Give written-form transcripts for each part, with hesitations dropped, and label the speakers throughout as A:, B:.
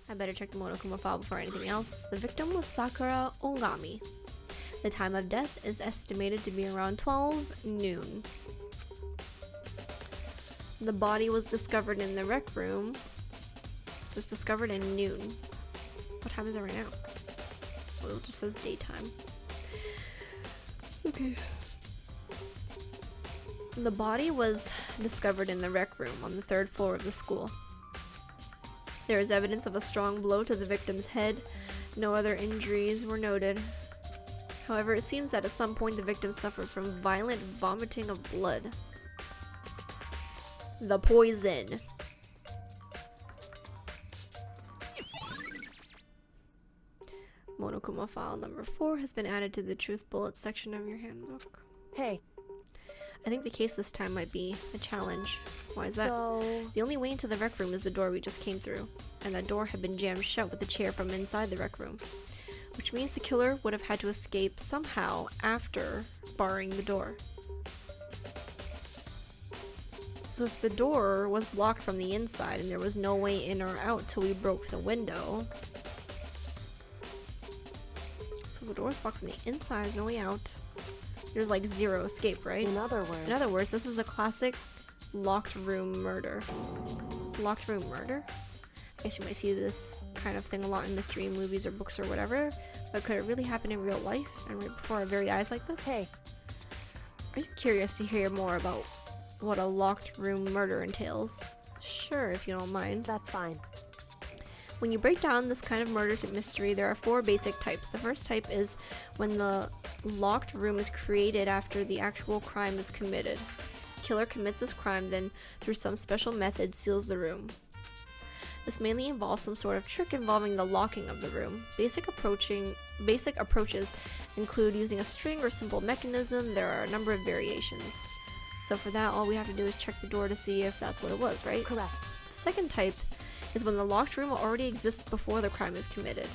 A: I better check the Monokuma file before anything else. The victim was Sakura Ogami. The time of death is estimated to be around 12 noon. The body was discovered in the rec room. It was discovered in noon. What time is it right now? Well, it just says daytime. Okay. The body was discovered in the rec room on the 3rd floor of the school. There is evidence of a strong blow to the victim's head. No other injuries were noted. However, it seems that at some point the victim suffered from violent vomiting of blood. The poison. Monokuma file number 4 has been added to the truth bullets section of your handbook.
B: Hey.
A: I think the case this time might be a challenge. Why is that?
B: So...
A: The only way into the rec room is the door we just came through, and that door had been jammed shut with a chair from inside the rec room, which means the killer would have had to escape somehow after barring the door. So if the door was blocked from the inside and there was no way in or out till we broke the window, so the door's blocked from the inside, there's no way out. There's like zero escape, right?
B: In other words,
A: this is a classic locked room murder. Locked room murder? I guess you might see this kind of thing a lot in mystery movies or books or whatever, but could it really happen in real life and right before our very eyes like this?
B: Hey.
A: Are you curious to hear more about what a locked room murder entails? Sure, if you don't mind.
B: That's fine.
A: When you break down this kind of murder mystery, there are 4 basic types. The first type is when the locked room is created after the actual crime is committed. Killer commits this crime, then through some special method seals the room. This mainly involves some sort of trick involving the locking of the room. Basic approaches include using a string or simple mechanism. There are a number of variations. So for that, all we have to do is check the door to see if that's what it was, right?
B: Correct.
A: The second type is when the locked room already exists before the crime is committed.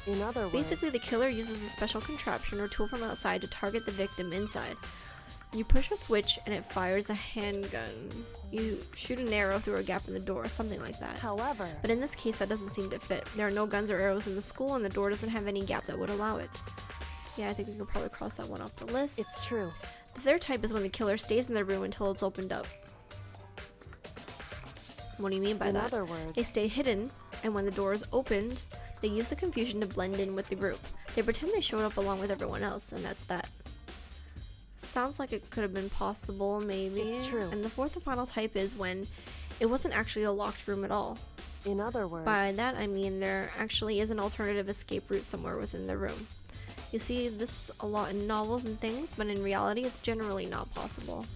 B: In other words,
A: basically, the killer uses a special contraption or tool from outside to target the victim inside. You push a switch and it fires a handgun. You shoot an arrow through a gap in the door, something like that.
B: However,
A: but in this case, that doesn't seem to fit. There are no guns or arrows in the school, and the door doesn't have any gap that would allow it. Yeah, I think we could probably cross that one off the list.
B: It's true.
A: The third type is when the killer stays in the room until it's opened up. What do you mean by that?
B: In other words,
A: they stay hidden, and when the door is opened, they use the confusion to blend in with the group. They pretend they showed up along with everyone else, and that's that. Sounds like it could have been possible, maybe.
B: It's true.
A: And the fourth and final type is when it wasn't actually a locked room at all.
B: In other words,
A: by that I mean there actually is an alternative escape route somewhere within the room. You see this a lot in novels and things, but in reality it's generally not possible.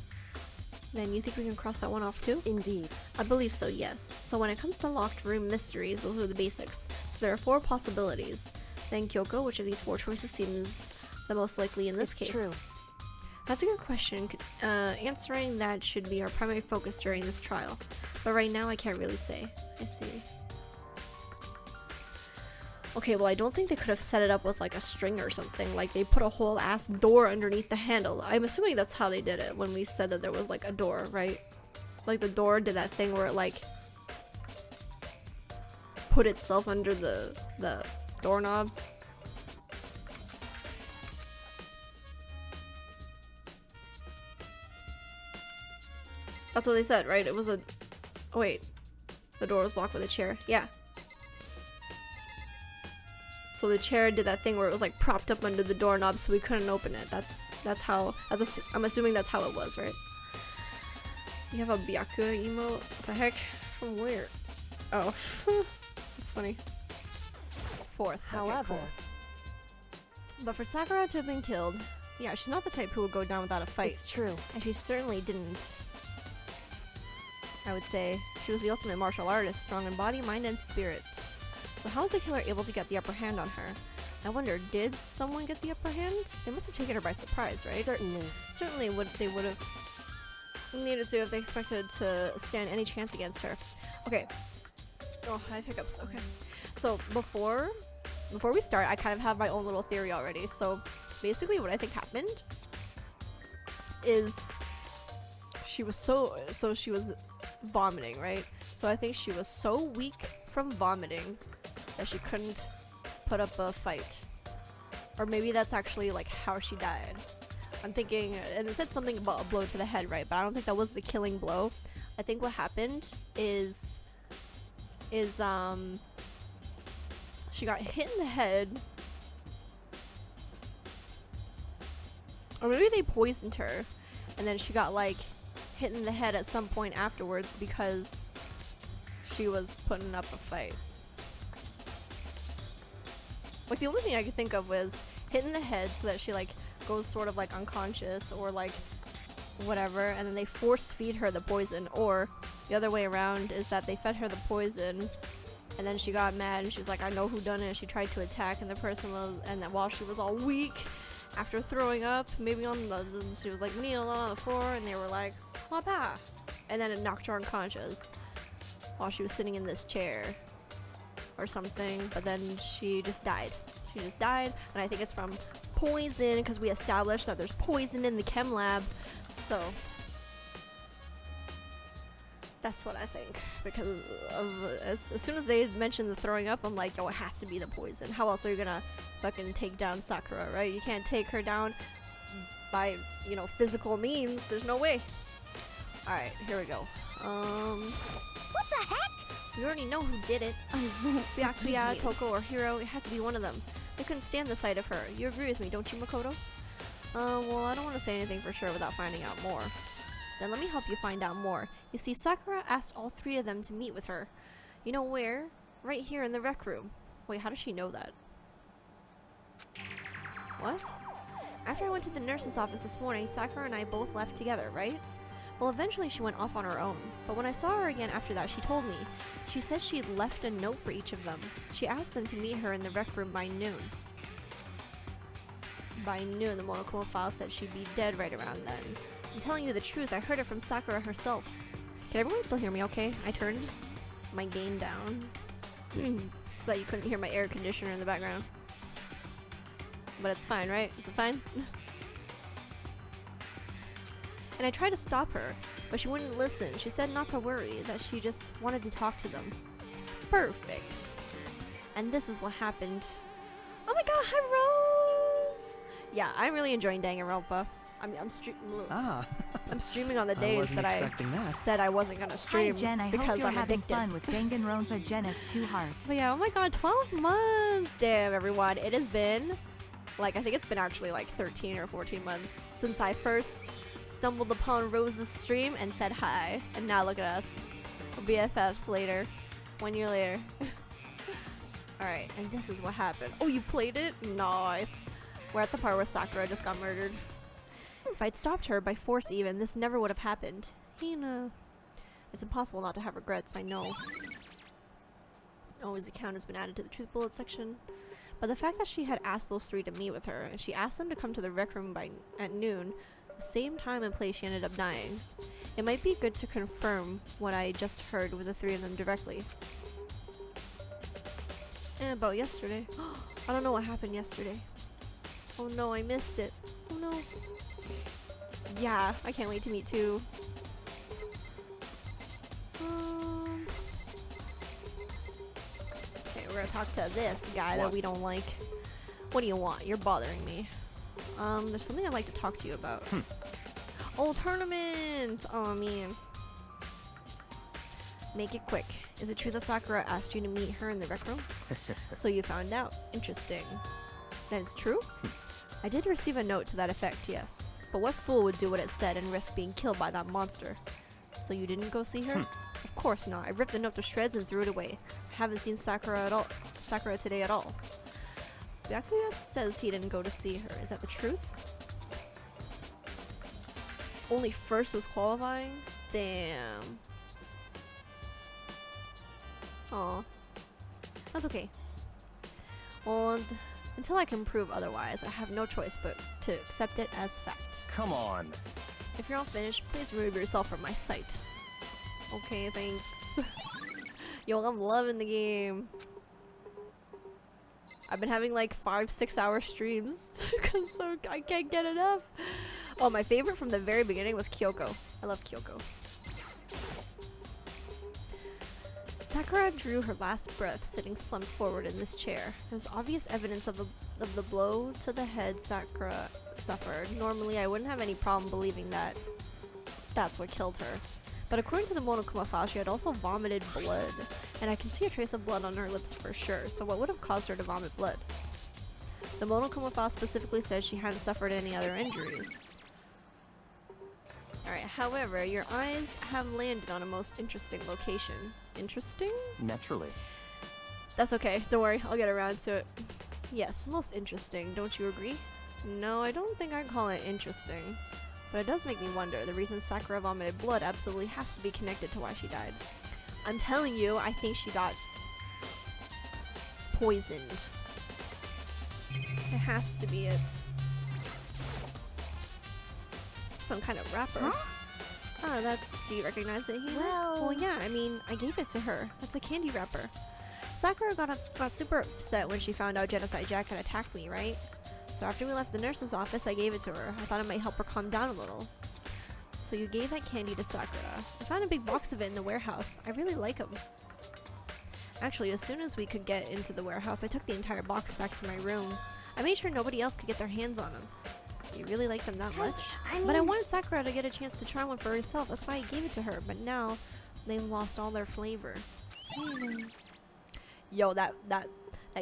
A: Then you think we can cross that one off too?
B: Indeed.
A: I believe so, yes. So when it comes to locked room mysteries, those are the basics. So there are 4 possibilities. Then Kyoko, which of these 4 choices seems the most likely in this case?
B: True.
A: That's a good question. Answering that should be our primary focus during this trial. But right now I can't really say. I see. Okay, well I don't think they could have set it up with like a string or something. Like they put a whole ass door underneath the handle. I'm assuming that's how they did it when we said that there was like a door, right? Like the door did that thing where it like put itself under the doorknob. That's what they said, right? It was a... Oh wait. The door was blocked with a chair. Yeah. So the chair did that thing where it was like propped up under the doorknob so we couldn't open it. That's how... I'm assuming that's how it was, right? You have a Byakuya emote? What the heck? From where? Oh. That's funny. 4th.
B: However,
A: okay, cool. But for Sakura to have been killed, yeah, she's not the type who would go down without a fight.
B: It's true.
A: And she certainly didn't. I would say she was the ultimate martial artist, strong in body, mind, and spirit. So how was the killer able to get the upper hand on her? I wonder, did someone get the upper hand? They must have taken her by surprise, right?
B: Certainly.
A: Certainly they would have needed to if they expected to stand any chance against her. Okay. Oh, I have hiccups. Okay. So before we start, I kind of have my own little theory already. So basically what I think happened is she was vomiting, right? So I think she was so weak from vomiting that she couldn't put up a fight. Or maybe that's actually like how she died. I'm thinking, and it said something about a blow to the head, right? But I don't think that was the killing blow. I think what happened is she got hit in the head. Or maybe they poisoned her and then she got like hit in the head at some point afterwards because she was putting up a fight. Like the only thing I could think of was hit in the head so that she like goes sort of like unconscious or like whatever, and then they force feed her the poison, or the other way around is that they fed her the poison and then she got mad and she's like, I know who done it. She tried to attack and the person was, and then while she was all weak after throwing up, maybe on the, she was like kneeling on the floor and they were like, Papa, and then it knocked her unconscious while she was sitting in this chair or something, but then she just died. She just died, and I think it's from poison because we established that there's poison in the chem lab, so that's what I think. Because of, as soon as they mentioned the throwing up, I'm like, yo, it has to be the poison. How else are you gonna fucking take down Sakura, right? You can't take her down by, you know, physical means. There's no way. Alright, here we go.
C: What the heck?
A: We already know who did it. Byakuya, Toko, or Hiro. It had to be one of them. They couldn't stand the sight of her. You agree with me, don't you, Makoto? Well, I don't want to say anything for sure without finding out more. Then let me help you find out more. You see, Sakura asked all three of them to meet with her. You know where? Right here in the rec room. Wait, how does she know that? What? After I went to the nurse's office this morning, Sakura and I both left together, right? Well, eventually she went off on her own, but when I saw her again after that, she told me. She said she'd left a note for each of them. She asked them to meet her in the rec room by noon. By noon, the Monokuma file said she'd be dead right around then. I'm telling you the truth, I heard it from Sakura herself. Can everyone still hear me okay? I turned my gain down so that you couldn't hear my air conditioner in the background. But it's fine, right? Is it fine? And I tried to stop her, but she wouldn't listen. She said not to worry, that she just wanted to talk to them. Perfect. And this is what happened. Oh my god, hi Rose! Yeah, I'm really enjoying Danganronpa. I'm streaming on the days that I said I wasn't gonna stream.
C: Hi Jen, I
A: because
C: hope you're
A: I'm
C: having
A: addicted.
C: fun with Danganronpa Jen F 2 Heart.
A: But yeah, oh my god, 12 months! Damn, everyone. It has been, like, I think it's been actually like 13 or 14 months since I first stumbled upon Rose's stream and said hi. And now look at us. We're BFFs later. 1 year later. Alright, and this is what happened. Oh, you played it? Nice. We're at the part where Sakura just got murdered. If I'd stopped her, by force even, this never would have happened. Hina. It's impossible not to have regrets, I know. Oh, his account has been added to the truth bullet section. But the fact that she had asked those three to meet with her, and she asked them to come to the rec room at noon, the same time and place she ended up dying. It might be good to confirm what I just heard with the three of them directly. And about yesterday. I don't know what happened yesterday. Oh no, I missed it. Oh no. Yeah, I can't wait to meet too. Okay, we're gonna talk to this guy that we don't like. What do you want? You're bothering me. There's something I'd like to talk to you about. Oh, tournament! Oh, man. Make it quick. Is it true that Sakura asked you to meet her in the rec room? So you found out. Interesting. That is true? I did receive a note to that effect, yes. But what fool would do what it said and risk being killed by that monster? So you didn't go see her? Of course not. I ripped the note to shreds and threw it away. I haven't seen Sakura today at all. Byakuya says he didn't go to see her. Is that the truth? Only first was qualifying? Damn. Aw. That's okay. Well, until I can prove otherwise, I have no choice but to accept it as fact.
D: Come on.
A: If you're all finished, please remove yourself from my sight. Okay, thanks. Yo, I'm loving the game. I've been having like 5-6 hour streams because I can't get enough. Oh, my favorite from the very beginning was Kyoko. I love Kyoko. Sakura drew her last breath, sitting slumped forward in this chair. There's obvious evidence of the blow to the head Sakura suffered. Normally, I wouldn't have any problem believing that that's what killed her. But according to the Monokuma file, she had also vomited blood, and I can see a trace of blood on her lips for sure, so what would have caused her to vomit blood? The Monokuma file specifically says she hadn't suffered any other injuries. Alright, however, your eyes have landed on a most interesting location. Interesting?
D: Naturally.
A: That's okay, don't worry, I'll get around to it. Yes, most interesting, don't you agree? No, I don't think I'd call it interesting. But it does make me wonder, the reason Sakura vomited blood absolutely has to be connected to why she died. I'm telling you, I think she got poisoned. It has to be it. Some kind of wrapper.
C: Huh?
A: Oh, that's... Do you recognize it here?
C: Well...
A: Well, yeah, I mean, I gave it to her. That's a candy wrapper. Sakura got super upset when she found out Genocide Jack had attacked me, right? So after we left the nurse's office, I gave it to her. I thought it might help her calm down a little. So you gave that candy to Sakura. I found a big box of it in the warehouse. I really like them. Actually, as soon as we could get into the warehouse, I took the entire box back to my room. I made sure nobody else could get their hands on them. You really like them that much? But I wanted Sakura to get a chance to try one for herself. That's why I gave it to her. But now, they've lost all their flavor. Yo, that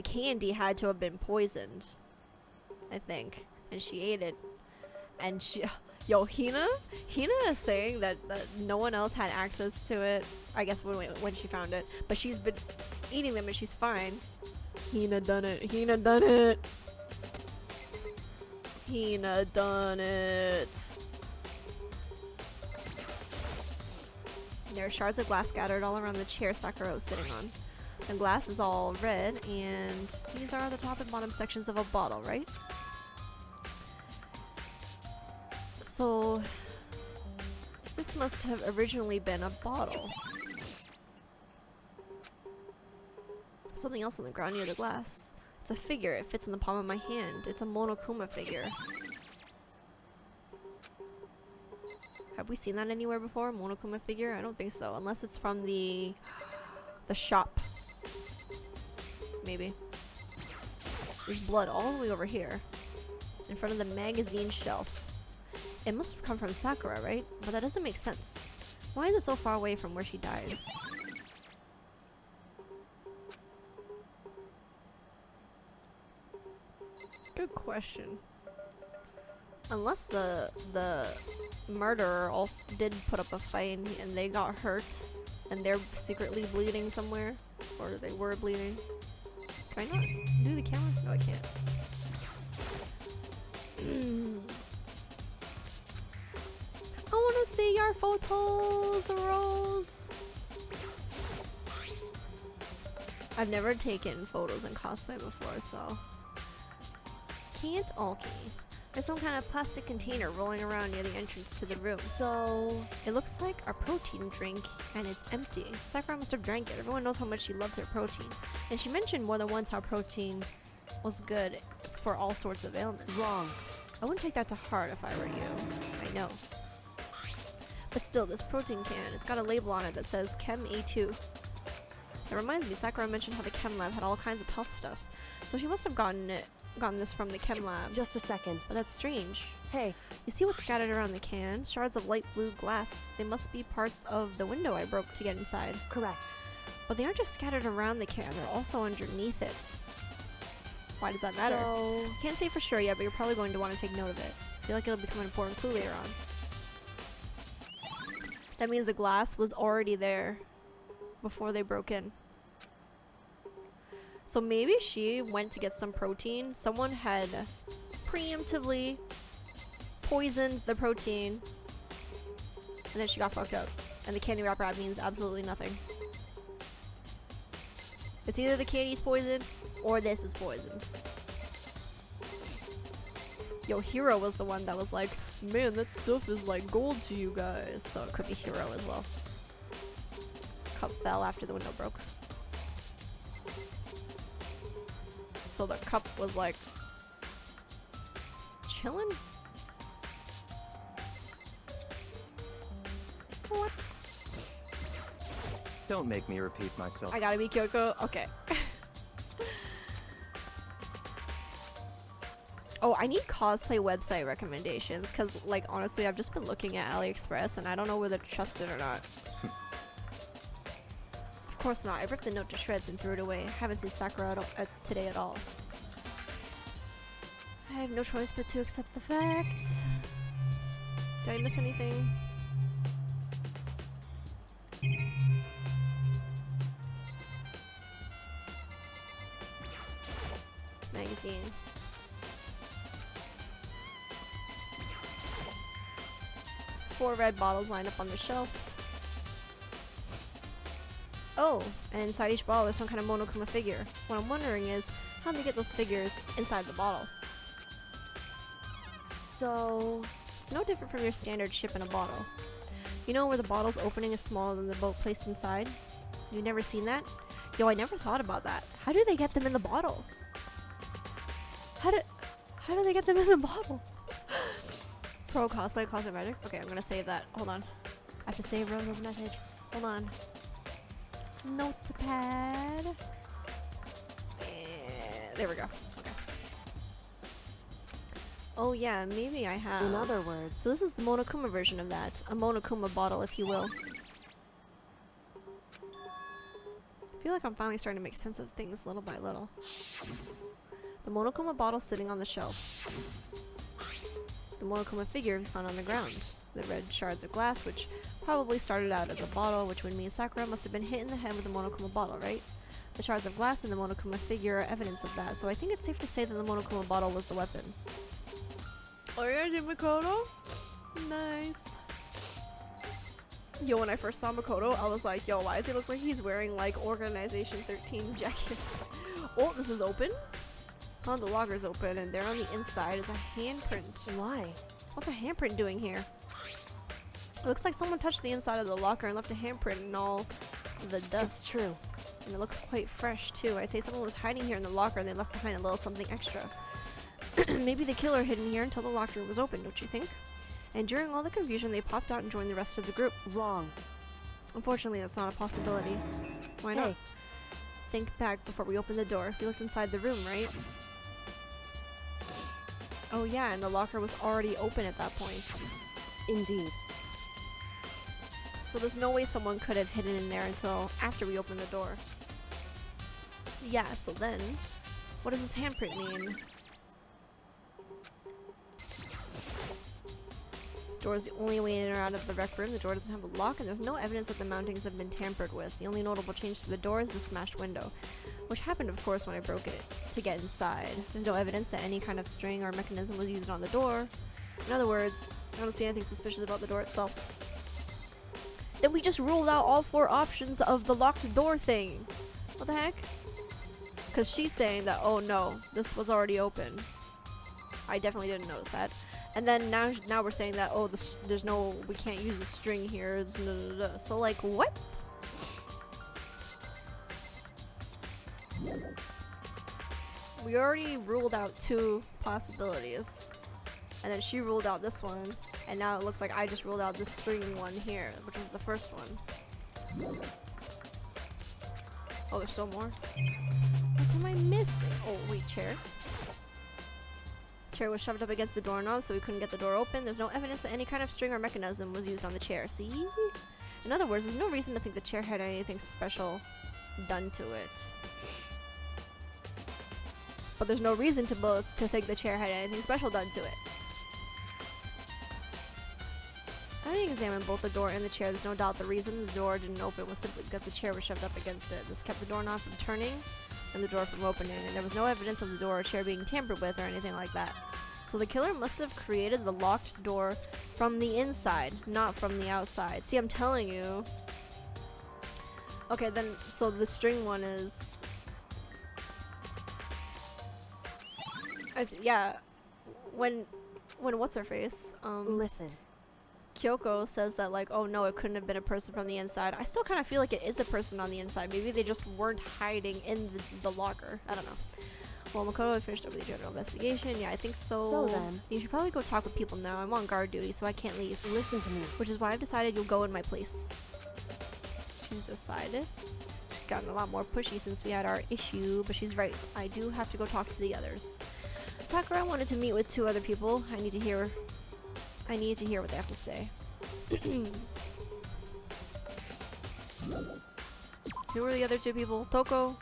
A: candy had to have been poisoned, I think. And she ate it. And she... Yo, Hina is saying that no one else had access to it. I guess when she found it. But she's been eating them and she's fine. Hina done it. Hina done it. Hina done it. There are shards of glass scattered all around the chair Sakura was sitting on. The glass is all red, and these are the top and bottom sections of a bottle, right? So, this must have originally been a bottle. Something else on the ground near the glass. It's a figure. It fits in the palm of my hand. It's a Monokuma figure. Have we seen that anywhere before? Monokuma figure? I don't think so. Unless it's from the shop. Maybe. There's blood all the way over here. In front of the magazine shelf. It must have come from Sakura, right? But that doesn't make sense. Why is it so far away from where she died? Good question. Unless the murderer also did put up a fight and they got hurt and they're secretly bleeding somewhere, or they were bleeding. Can I not do the camera? No, I can't. I want to see your photos, Rose. I've never taken photos in cosplay before, so can't. Okay. There's some kind of plastic container rolling around near the entrance to the room. So it looks like a protein drink and it's empty. Sakura must have drank it. Everyone knows how much she loves her protein. And she mentioned more than once how protein was good for all sorts of ailments.
B: Wrong.
A: I wouldn't take that to heart if I were you. I know. But still, this protein can, it's got a label on it that says Chem A2. That reminds me, Sakura mentioned how the chem lab had all kinds of health stuff. So she must have gotten this from the chem lab.
B: Just a second.
A: But that's strange.
B: Hey.
A: You see what's scattered around the can? Shards of light blue glass. They must be parts of the window I broke to get inside.
B: Correct.
A: But they aren't just scattered around the can, they're also underneath it. Why does that matter?
B: So...
A: Can't say for sure yet, but you're probably going to want to take note of it. I feel like it'll become an important clue later on. That means the glass was already there before they broke in. So maybe she went to get some protein. Someone had preemptively poisoned the protein, and then she got fucked up. And the candy wrapper means absolutely nothing. It's either the candy's poisoned, or this is poisoned. Yo, Hero was the one that was like, man, that stuff is like gold to you guys. So it could be Hero as well. Cup fell after the window broke. So the cup was like chilling? What?
D: Don't make me repeat myself.
A: I gotta be Kyoko. Okay. Oh, I need cosplay website recommendations because, like, honestly, I've just been looking at AliExpress and I don't know whether to trust it or not. Of course not. I ripped the note to shreds and threw it away. I haven't seen Sakura today at all. I have no choice but to accept the fact. Did I miss anything? Magazine. Four red bottles lined up on the shelf. Oh, and inside each bottle there's some kind of Monokuma figure. What I'm wondering is, how do they get those figures inside the bottle? So, it's no different from your standard ship in a bottle. You know where the bottle's opening is smaller than the boat placed inside? You've never seen that? Yo, I never thought about that. How do they get them in the bottle? How do they get them in the bottle? Pro cosplay, cosplay magic. Okay, I'm gonna save that. Hold on. I have to save Rosa's message. Hold on. Notepad. There we go. Okay. Oh yeah, maybe I have.
B: In other words.
A: So this is the Monokuma version of that. A Monokuma bottle, if you will. I feel like I'm finally starting to make sense of things little by little. The Monokuma bottle sitting on the shelf. The Monokuma figure we found on the ground. The red shards of glass, which probably started out as a bottle, which would mean Sakura must have been hit in the head with a Monokuma bottle, right? The shards of glass and the Monokuma figure are evidence of that, so I think it's safe to say that the Monokuma bottle was the weapon. Oh yeah, did Makoto? Nice. Yo, when I first saw Makoto, I was like, yo, why does he look like he's wearing like Organization 13 jacket? Oh, this is open? Oh, the locker's open, and there on the inside is a handprint.
B: Why?
A: What's a handprint doing here? It looks like someone touched the inside of the locker and left a handprint in all the dust.
B: It's true.
A: And it looks quite fresh, too. I'd say someone was hiding here in the locker and they left behind a little something extra. Maybe the killer hid in here until the locker was open, don't you think? And during all the confusion, they popped out and joined the rest of the group.
B: Wrong.
A: Unfortunately, that's not a possibility. Why not?
B: Hey.
A: Think back before we opened the door. We looked inside the room, right? Oh yeah, and the locker was already open at that point.
B: Indeed.
A: So there's no way someone could have hidden in there until after we opened the door. Yeah, so then, what does this handprint mean? This door is the only way in or out of the rec room. The door doesn't have a lock, and there's no evidence that the mountings have been tampered with. The only notable change to the door is the smashed window, which happened, of course, when I broke it to get inside. There's no evidence that any kind of string or mechanism was used on the door. In other words, I don't see anything suspicious about the door itself. Then we just ruled out all 4 options of the locked door thing. What the heck? Because she's saying that, oh no, this was already open. I definitely didn't notice that. And then now we're saying that, oh, there's no, we can't use a string here. It's so like, what? We already ruled out 2 possibilities. And then she ruled out this one. And now it looks like I just ruled out this string one here, which was the first one. Oh, there's still more? What am I missing? Oh, wait, chair. Chair was shoved up against the doorknob so we couldn't get the door open. There's no evidence that any kind of string or mechanism was used on the chair. See? In other words, there's no reason to think the chair had anything special done to it. But there's no reason to think the chair had anything special done to it. Having examined both the door and the chair, there's no doubt the reason the door didn't open was simply because the chair was shoved up against it. This kept the doorknob from turning and the door from opening, and there was no evidence of the door or chair being tampered with or anything like that. So the killer must have created the locked door from the inside, not from the outside. See, I'm telling you. Okay, then, so the string one is... yeah, when what's-her-face,
B: Listen.
A: Kyoko says that, like, oh no, it couldn't have been a person from the inside. I still kind of feel like it is a person on the inside. Maybe they just weren't hiding in the locker. I don't know. Well, Makoto finished up with the general investigation. Yeah, I think so.
B: So then,
A: you should probably go talk with people now. I'm on guard duty, so I can't leave.
B: listen to me.
A: Which is why I've decided you'll go in my place. she's decided. She's gotten a lot more pushy since we had our issue, but she's right. I do have to go talk to the others. Sakura wanted to meet with 2 other people. I need to hear what they have to say. Who are the other 2 people? Toko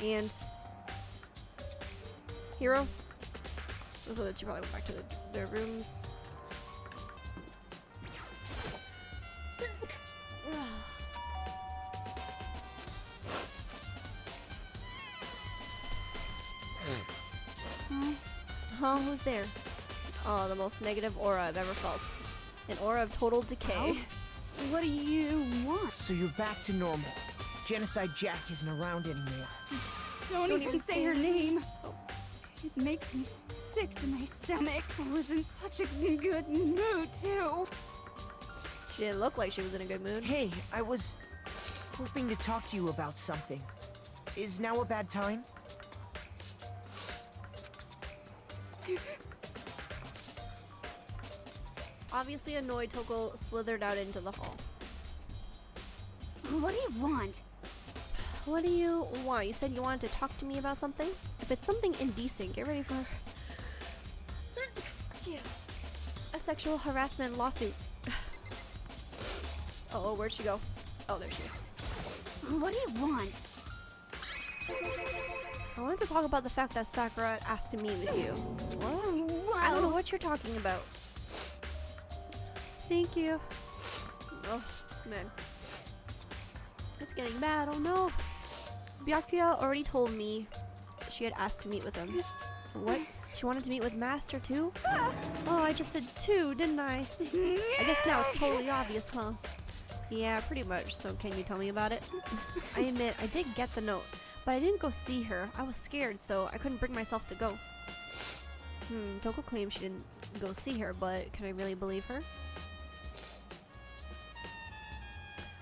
A: and Hiro. Those other 2 probably went back to their rooms. Huh? Who's there? Oh, the most negative aura I've ever felt. An aura of total decay.
C: What do you want?
D: So you're back to normal. Genocide Jack isn't around anymore.
C: Don't even say her name. It makes me sick to my stomach. I was in such a good mood, too.
A: She didn't look like she was in a good mood.
D: Hey, I was hoping to talk to you about something. Is now a bad time?
A: Obviously annoyed, Toko slithered out into the hall.
C: What do you want?
A: What do you want? You said you wanted to talk to me about something? If it's something indecent, get ready for a sexual harassment lawsuit. Uh-oh, where'd she go? Oh, there she is.
C: What do you want?
A: I wanted to talk about the fact that Sakura asked to meet with you. What? I don't know what you're talking about. Thank you. Oh, man. It's getting bad. Oh, no. Byakuya already told me she had asked to meet with him. What? She wanted to meet with Master too? Oh, I just said 2, didn't I? I guess now it's totally obvious, huh? Yeah, pretty much. So can you tell me about it? I admit, I did get the note, but I didn't go see her. I was scared, so I couldn't bring myself to go. Toko claims she didn't go see her, but can I really believe her?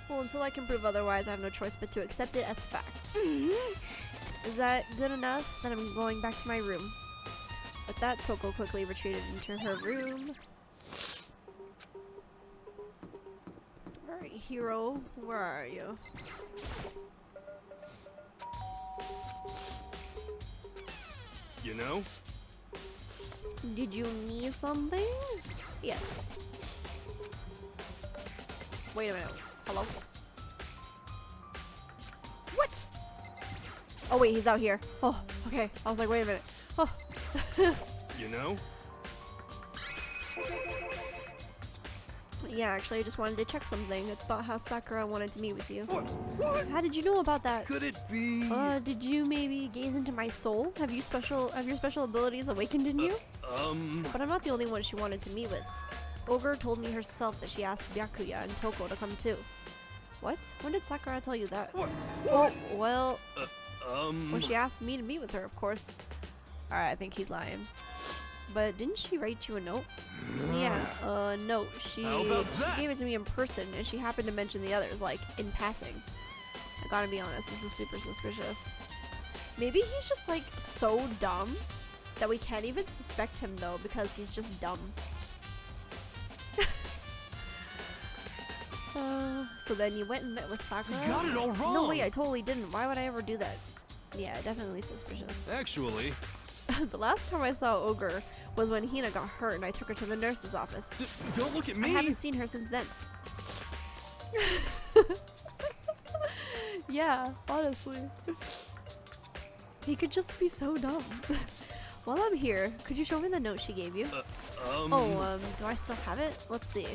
A: Well, until I can prove otherwise, I have no choice but to accept it as fact. Is that good enough? Then I'm going back to my room. With that, Toko quickly retreated into her room. Alright, Hiro, where are you?
E: You know?
A: Did you need something? Yes. Wait a minute. Hello? What? Oh wait, he's out here. Oh, okay. I was like, wait a minute. Oh.
E: You know?
A: Yeah, actually, I just wanted to check something. It's about how Sakura wanted to meet with you.
E: What?
A: How did you know about that?
E: Could it be?
A: Did you maybe gaze into my soul? Have your special abilities awakened in you? But I'm not the only one she wanted to meet with. Ogre told me herself that she asked Byakuya and Toko to come too. What? When did Sakura tell you that?
E: What?
A: Oh, well, when she
E: What?
A: asked me to meet with her, of course. Alright, I think he's lying. But didn't she write you a note? Yeah, note. She
E: How about that?
A: gave it to me in person, and she happened to mention the others, like, in passing. I gotta be honest, this is super suspicious. Maybe he's just, like, so dumb that we can't even suspect him, though, because he's just dumb. So then you went and met with Sakura?
E: You got it all wrong.
A: No, wait, I totally didn't. Why would I ever do that? Yeah, definitely suspicious.
E: Actually,
A: The last time I saw Ogre was when Hina got hurt and I took her to the nurse's office.
E: don't look at
A: I
E: me.
A: haven't seen her since then. Yeah, honestly. He could just be so dumb. While I'm here, could you show me the note she gave you? Do I still have it? Let's see.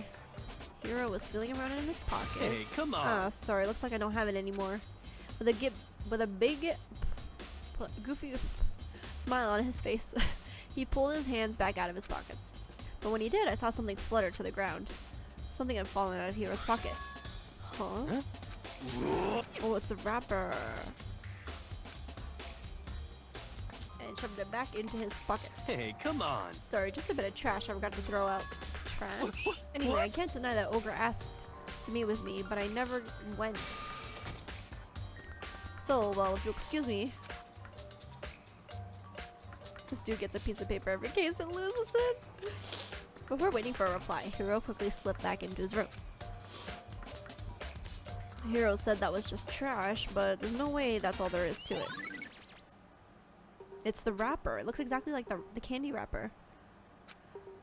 A: Hiro was feeling around in his pockets.
E: Hey, come on.
A: Ah, sorry, looks like I don't have it anymore. With a big, goofy smile on his face, he pulled his hands back out of his pockets. But when he did, I saw something flutter to the ground. Something had fallen out of Hiro's pocket. Huh? Oh, it's a wrapper. And shoved it back into his pocket.
E: Hey, come on.
A: Sorry, just a bit of trash I forgot to throw out. Trash?
E: What?
A: Anyway, I
E: What?
A: can't deny that Ogre asked to meet with me, but I never went. So, well, if you'll excuse me. This dude gets a piece of paper every case and loses it. Before waiting for a reply, Hiro quickly slipped back into his room. Hero said that was just trash, but there's no way that's all there is to it. It's the wrapper. It looks exactly like the candy wrapper.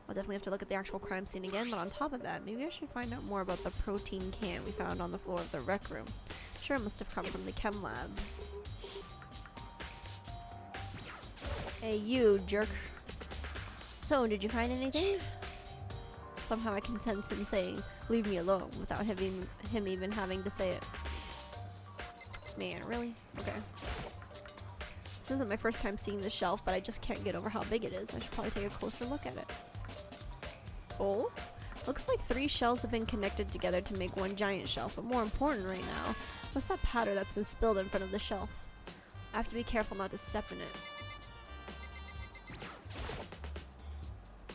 A: I'll definitely have to look at the actual crime scene again, but on top of that, maybe I should find out more about the protein can we found on the floor of the rec room. Sure, it must have come from the chem lab. Hey, you jerk. So, did you find anything? Somehow I can sense him saying, "Leave me alone," without him even having to say it. Man, really? Okay. This isn't my first time seeing this shelf, but I just can't get over how big it is. I should probably take a closer look at it. Oh? Looks like 3 shelves have been connected together to make one giant shelf, but more important right now, what's that powder that's been spilled in front of the shelf? I have to be careful not to step in it.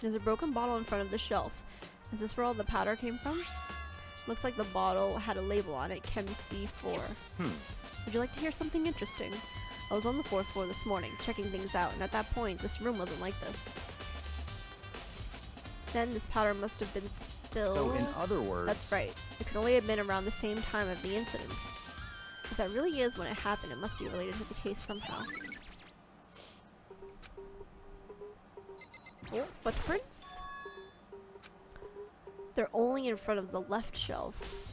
A: There's a broken bottle in front of the shelf. Is this where all the powder came from? Looks like the bottle had a label on it, Chem C4. Would you like to hear something interesting? I was on the 4th floor this morning, checking things out, and at that point, this room wasn't like this. Then this powder must have been spilled.
F: So in other words...
A: That's right. It could only have been around the same time of the incident. If that really is when it happened, it must be related to the case somehow. Oh, footprints? They're only in front of the left shelf.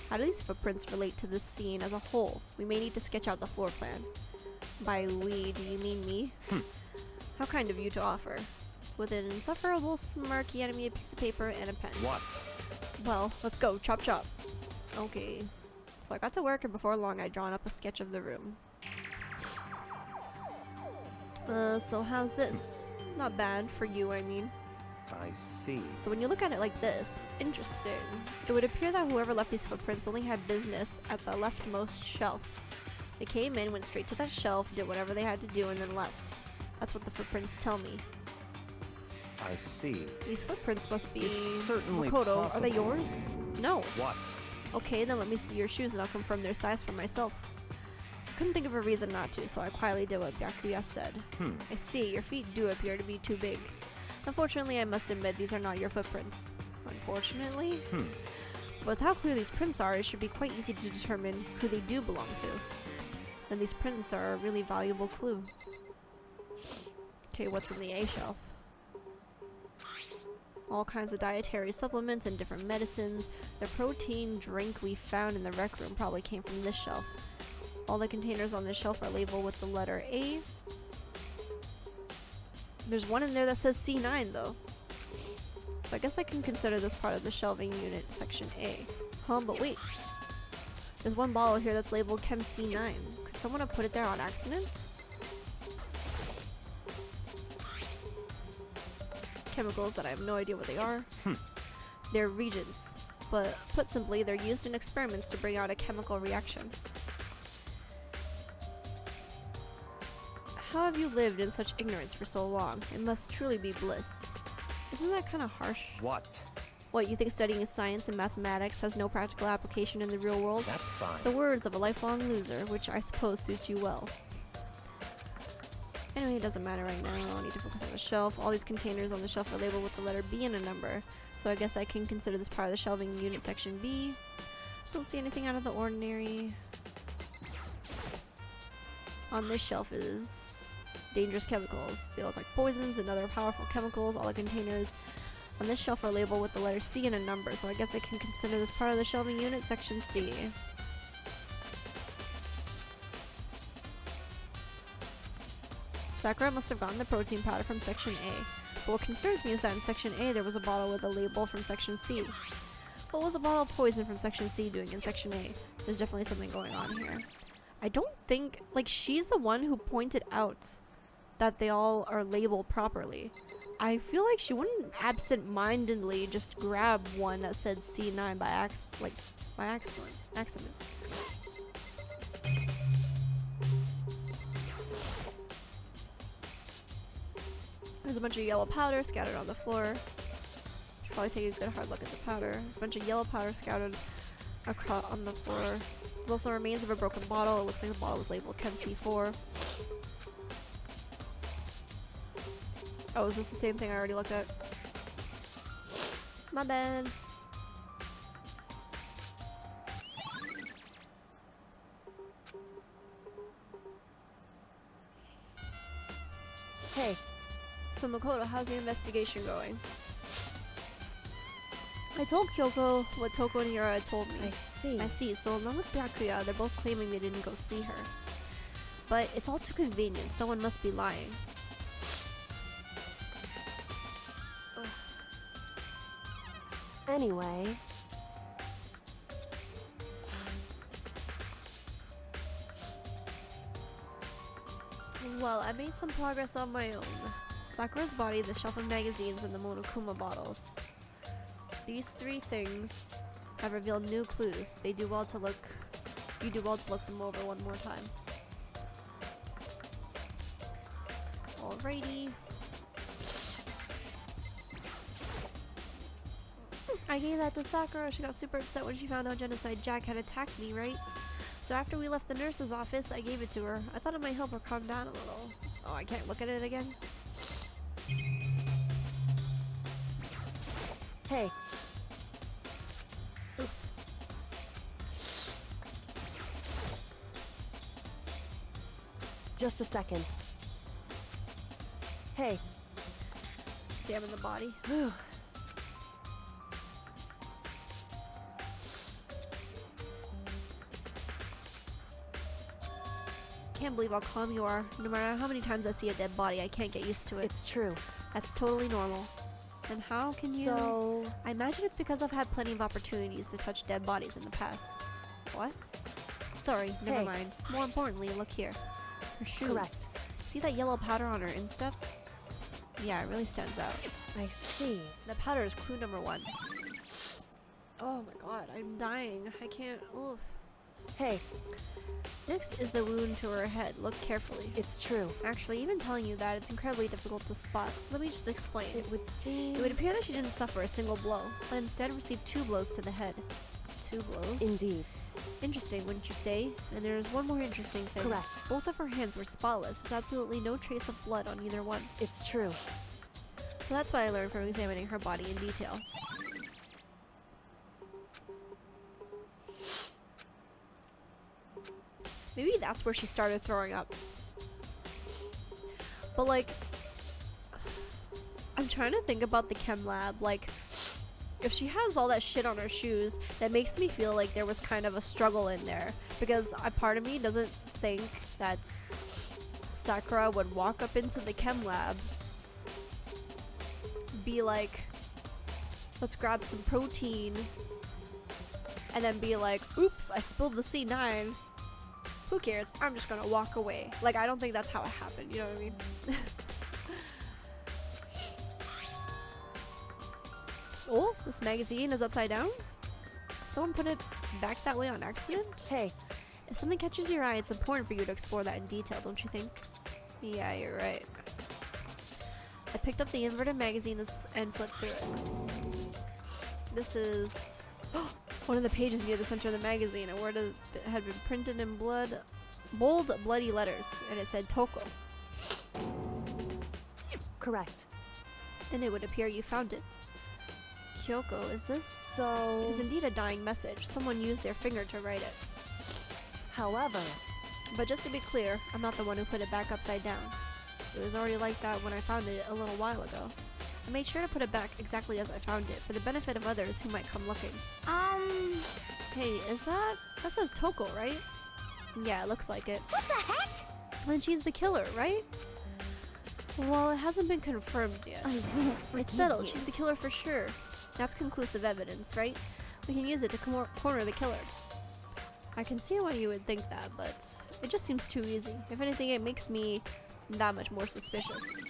A: How do these footprints relate to this scene as a whole? We may need to sketch out the floor plan. By we, do you mean me? How kind of you to offer. With an insufferable smirk, he handed me a piece of paper and a pen.
F: What?
A: Well, let's go. Chop chop. Okay. So I got to work, and before long I'd drawn up a sketch of the room. So how's this? Not bad, for you, I mean.
F: I see.
A: So when you look at it like this, interesting. It would appear that whoever left these footprints only had business at the leftmost shelf. They came in, went straight to that shelf, did whatever they had to do, and then left. That's what the footprints tell me.
F: I see.
A: These footprints must be...
F: It's certainly
A: Makoto,
F: possible.
A: are they yours? No.
F: What?
A: Okay, then let me see your shoes and I'll confirm their size for myself. I couldn't think of a reason not to, so I quietly did what Byakuya said. I see, your feet do appear to be too big. Unfortunately, I must admit these are not your footprints. Unfortunately? But with how clear these prints are, it should be quite easy to determine who they do belong to. Then these prints are a really valuable clue. Okay, what's in the A shelf? All kinds of dietary supplements and different medicines. The protein drink we found in the rec room probably came from this shelf. All the containers on this shelf are labeled with the letter A. There's one in there that says C9 though. So I guess I can consider this part of the shelving unit, section A. But wait. There's one bottle here that's labeled Chem C9. Could someone have put it there on accident? Chemicals that I have no idea what they are. They're reagents, but put simply, they're used in experiments to bring out a chemical reaction. How have you lived in such ignorance for so long? It must truly be bliss. Isn't that kind of harsh?
F: What?
A: What, you think studying science and mathematics has no practical application in the real world?
F: That's fine.
A: The words of a lifelong loser, which I suppose suits you well. Anyway, it doesn't matter right now. I need to focus on the shelf. All these containers on the shelf are labeled with the letter B and a number. So I guess I can consider this part of the shelving unit, section B. Don't see anything out of the ordinary. On this shelf is dangerous chemicals. They look like poisons and other powerful chemicals. All the containers on this shelf are labeled with the letter C and a number. So I guess I can consider this part of the shelving unit, section C. Sakura must have gotten the protein powder from section A. But what concerns me is that in section A there was a bottle with a label from section C. What was a bottle of poison from section C doing in section A? There's definitely something going on here. I don't think, like, she's the one who pointed out that they all are labeled properly. I feel like she wouldn't absent-mindedly just grab one that said C9 by accident. There's a bunch of yellow powder scattered on the floor. Should probably take a good hard look at the powder. There's a bunch of yellow powder scattered across on the floor. There's also remains of a broken bottle. It looks like the bottle was labeled Chem C4. Oh, is this the same thing I already looked at? My bad.
B: Hey,
A: So Makoto, how's the investigation going? I told Kyoko what Toko and Yura had told me.
B: I
A: I see, so along with Byakuya, they're both claiming they didn't go see her. But it's all too convenient, someone must be lying.
B: Anyway,
A: Well, I made some progress on my own. Sakura's body, the shelf of magazines, and the Monokuma bottles. These three things have revealed new clues. You do well to look them over one more time. Alrighty. I gave that to Sakura. She got super upset when she found out Genocide Jack had attacked me, right? So after we left the nurse's office, I gave it to her. I thought it might help her calm down a little. Oh, I can't look at it again?
B: hey,
A: Oops.
B: just a second. Hey,
A: See, I'm in the body.
B: whew.
A: Can't believe how calm you are. No matter how many times I see a dead body, I can't get used to it.
B: It's true.
A: That's totally normal. And how can you...
B: So,
A: I imagine it's because I've had plenty of opportunities to touch dead bodies in the past. What? Sorry, never
B: Hey.
A: mind. More importantly, look here. Her shoes.
B: correct.
A: See that yellow powder on her instep? Yeah, it really stands out.
B: I see.
A: The powder is clue number 1. Oh my god, I'm dying. I can't... Oof.
B: Hey,
A: Next is the wound to her head. Look carefully.
B: it's true.
A: Actually, even telling you that, it's incredibly difficult to spot. Let me just explain.
B: It would seem...
A: It would appear that she didn't suffer a single blow, but instead received 2 blows to the head. 2 blows?
B: Indeed.
A: Interesting, wouldn't you say? And there's one more interesting thing.
B: Correct.
A: Both of her hands were spotless. There's absolutely no trace of blood on either one.
B: It's true.
A: So that's what I learned from examining her body in detail. Maybe that's where she started throwing up. But like, I'm trying to think about the chem lab. Like, if she has all that shit on her shoes, that makes me feel like there was kind of a struggle in there. Because a part of me doesn't think that Sakura would walk up into the chem lab, be like, let's grab some protein, and then be like, oops, I spilled the C9. Who cares? I'm just gonna walk away. Like, I don't think that's how it happened, you know what I mean? Oh, this magazine is upside down? Someone put it back that way on accident?
B: Hey,
A: If something catches your eye, it's important for you to explore that in detail, don't you think? Yeah, you're right. I picked up the inverted magazine and flipped through it. This is one of the pages near the center of the magazine. A word had been printed in bold, bloody letters, and it said Toko.
B: correct.
A: And it would appear you found it. Kyoko, is this?
B: So,
A: It is indeed a dying message. Someone used their finger to write it.
B: however,
A: But just to be clear, I'm not the one who put it back upside down. It was already like that when I found it a little while ago. I made sure to put it back exactly as I found it, for the benefit of others who might come looking. Hey, is that says Toko, right? Yeah, it looks like it.
C: What the heck?
A: And she's the killer, right? Well, it hasn't been confirmed yet. It's settled, she's the killer for sure. That's conclusive evidence, right? We can use it to corner the killer. I can see why you would think that, but it just seems too easy. If anything, it makes me that much more suspicious.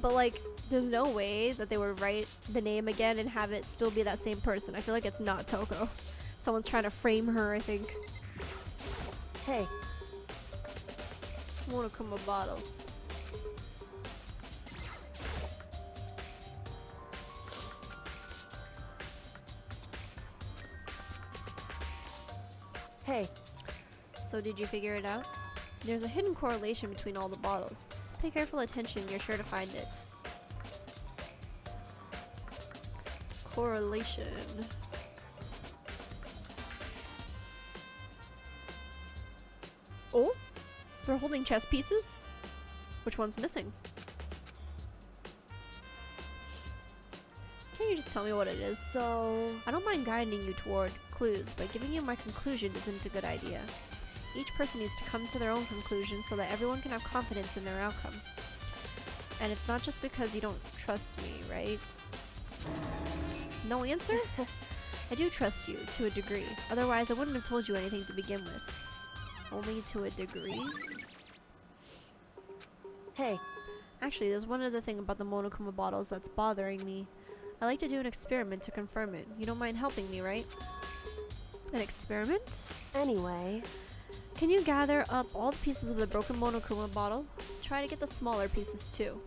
A: But like, there's no way that they would write the name again and have it still be that same person. I feel like it's not Toko. Someone's trying to frame her, I think.
B: hey,
A: Monokuma bottles.
B: hey,
A: So did you figure it out? There's a hidden correlation between all the bottles. Pay careful attention, you're sure to find it. Correlation. Oh? They're holding chess pieces? Which one's missing? Can't you just tell me what it is?
B: So,
A: I don't mind guiding you toward clues, but giving you my conclusion isn't a good idea. Each person needs to come to their own conclusion so that everyone can have confidence in their outcome. And it's not just because you don't trust me, right? No answer? I do trust you, to a degree. Otherwise, I wouldn't have told you anything to begin with. Only to a degree?
B: hey,
A: Actually, there's one other thing about the Monokuma bottles that's bothering me. I like to do an experiment to confirm it. You don't mind helping me, right? An experiment?
B: anyway,
A: Can you gather up all the pieces of the broken Monokuma bottle? Try to get the smaller pieces too.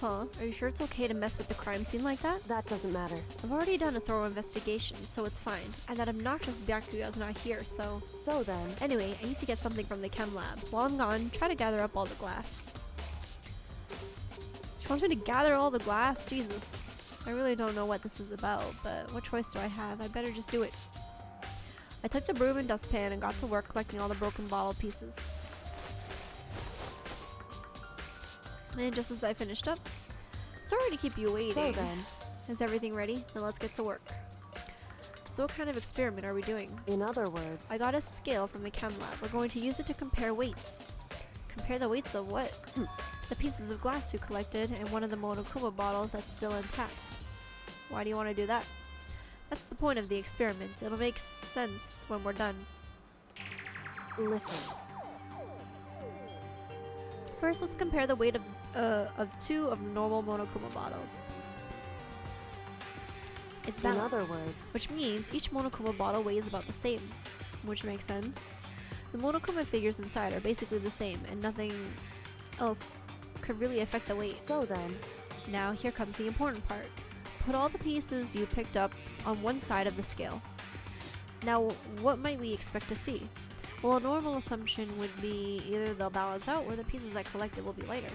A: Huh? Are you sure it's okay to mess with the crime scene like that?
B: that doesn't matter.
A: I've already done a thorough investigation, so it's fine. And that obnoxious Byakuya's not here, so...
B: So then,
A: Anyway, I need to get something from the chem lab. While I'm gone, try to gather up all the glass. She wants me to gather all the glass? Jesus. I really don't know what this is about, but what choice do I have? I better just do it. I took the broom and dustpan and got to work collecting all the broken bottle pieces. And just as I finished up, sorry to keep you waiting.
B: so then,
A: Is everything ready? Then let's get to work. So what kind of experiment are we doing?
B: in other words,
A: I got a scale from the chem lab. We're going to use it to compare weights. Compare the weights of what? The pieces of glass you collected and one of the Monokuma bottles that's still intact. Why do you want to do that? That's the point of the experiment. It'll make sense when we're done.
B: listen,
A: First, let's compare the weight of two of the normal Monokuma bottles. It's
B: in
A: balanced,
B: other words,
A: which means each Monokuma bottle weighs about the same, which makes sense. The Monokuma figures inside are basically the same, and nothing else could really affect the weight.
B: so then,
A: Now, here comes the important part. Put all the pieces you picked up on one side of the scale. Now, what might we expect to see? Well, a normal assumption would be either they'll balance out or the pieces I collected will be lighter.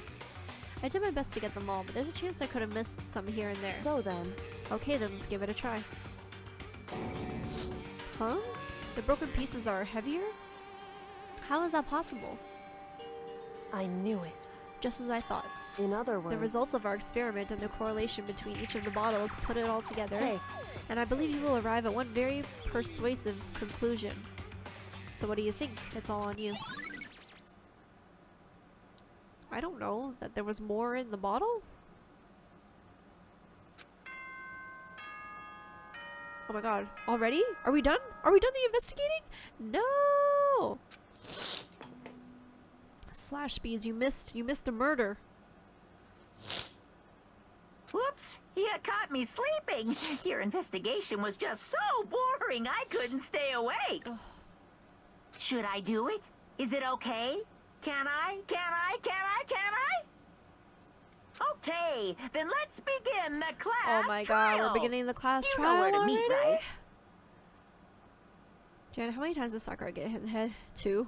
A: I did my best to get them all, but there's a chance I could have missed some here and there.
B: so then,
A: Okay, then let's give it a try. Huh? The broken pieces are heavier? How is that possible?
B: I knew it.
A: Just as I thought.
B: In other words,
A: The results of our experiment and the correlation between each of the bottles put it all together,
B: hey,
A: and I believe you will arrive at one very persuasive conclusion. So what do you think? It's all on you. I don't know. That there was more in the bottle? Oh my god. Already? Are we done? Are we done the investigating? No! Slash speeds, you missed a murder.
G: Whoops! You caught me sleeping. Your investigation was just so boring I couldn't stay awake.
A: Ugh.
G: Should I do it? Is it okay? Can I? Okay, then let's begin the class
A: Oh my god,
G: trial.
A: we're beginning the class
G: You
A: trial
G: know where to meet,
A: already?
G: right?
A: Jan, how many times does Sakura get hit in the head? 2?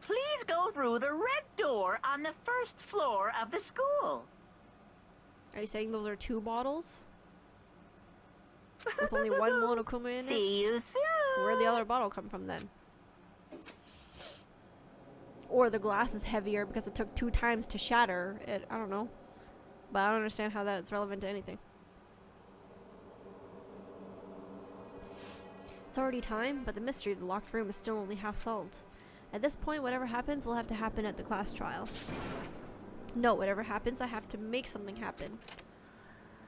G: Please go through the red door on the first floor of the school.
A: Are you saying those are 2 bottles? With only one Monokuma in it?
G: See you soon.
A: Where'd the other bottle come from then? Or the glass is heavier because it took 2 times to shatter it. I don't know. But I don't understand how that's relevant to anything. It's already time, but the mystery of the locked room is still only half solved. At this point, whatever happens will have to happen at the class trial. No, whatever happens, I have to make something happen.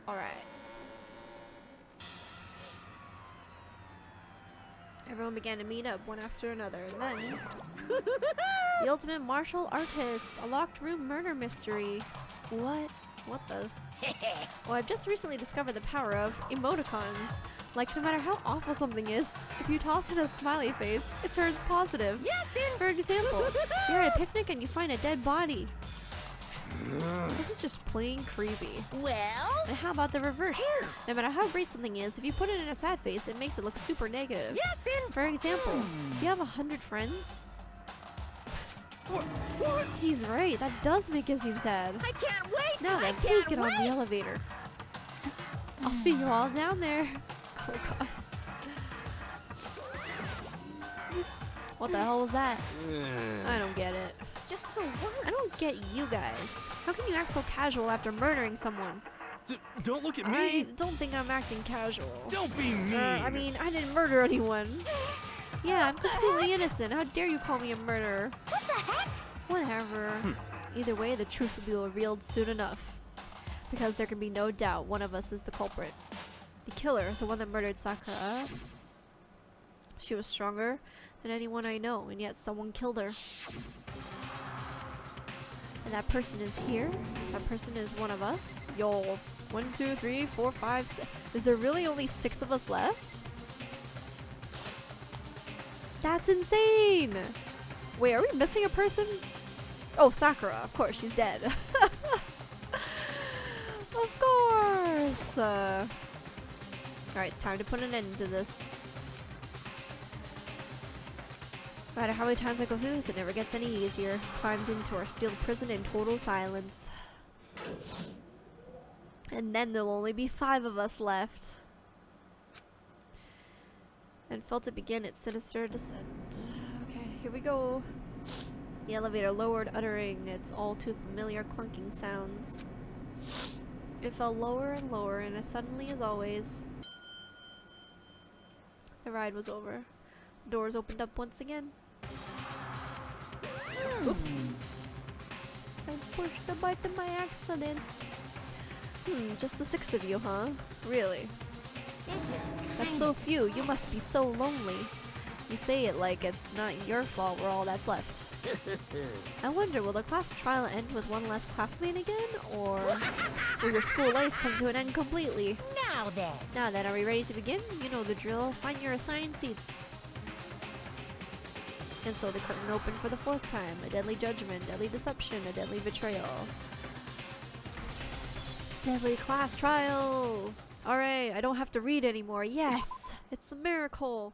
A: Alright. Everyone began to meet up one after another, and then... the ultimate martial artist! A locked room murder mystery!
B: what?
A: What the? Well, I've just recently discovered the power of emoticons. Like, no matter how awful something is, if you toss in a smiley face, it turns positive. Yes, for example, you're at a picnic and you find a dead body. This is just plain creepy.
G: Well,
A: And how about the reverse? No matter how great something is, if you put it in a sad face, it makes it look super negative.
G: yes, in
A: For example, do you have 100 friends? He's right, that does make it seem sad.
G: I can't wait.
A: Now then, please get on the elevator. I'll see you all down there. Oh god. What the hell was that? I don't get it.
C: Just the worst.
A: I don't get you guys. How can you act so casual after murdering someone?
E: Don't look at
A: I
E: me.
A: don't think I'm acting casual.
E: Don't be mean.
A: I mean, I didn't murder anyone. Yeah, I'm completely innocent. How dare you call me a murderer?
G: What the heck?
A: Whatever. Either way, the truth will be revealed soon enough. Because there can be no doubt one of us is the culprit. The killer, the one that murdered Sakura. She was stronger than anyone I know, and yet someone killed her. And that person is here? That person is one of us? Yo. 1, 2, 3, 4, 5, 6. Is there really only 6 of us left? That's insane! Wait, are we missing a person? Oh, Sakura. Of course, she's dead. Of course! Alright, it's time to put an end to this. No matter how many times I go through this, it never gets any easier. Climbed into our steel prison in total silence. And then there'll only be 5 of us left. And felt it begin its sinister descent. Okay, here we go. The elevator lowered, uttering its all too familiar clunking sounds. It fell lower and lower, and as suddenly as always, the ride was over. The doors opened up once again. Oops. I pushed the button by accident. Just the 6 of you, huh? Really? That's so few. You must be so lonely. You say it like it's not your fault we're all that's left. I wonder, will the class trial end with one less classmate again? Or will your school life come to an end completely?
G: Now then.
A: Now then, are we ready to begin? You know the drill. Find your assigned seats. And so the curtain opened for the 4th time. A deadly judgment, deadly deception, a deadly betrayal. Deadly class trial! Alright, I don't have to read anymore. Yes! It's a miracle!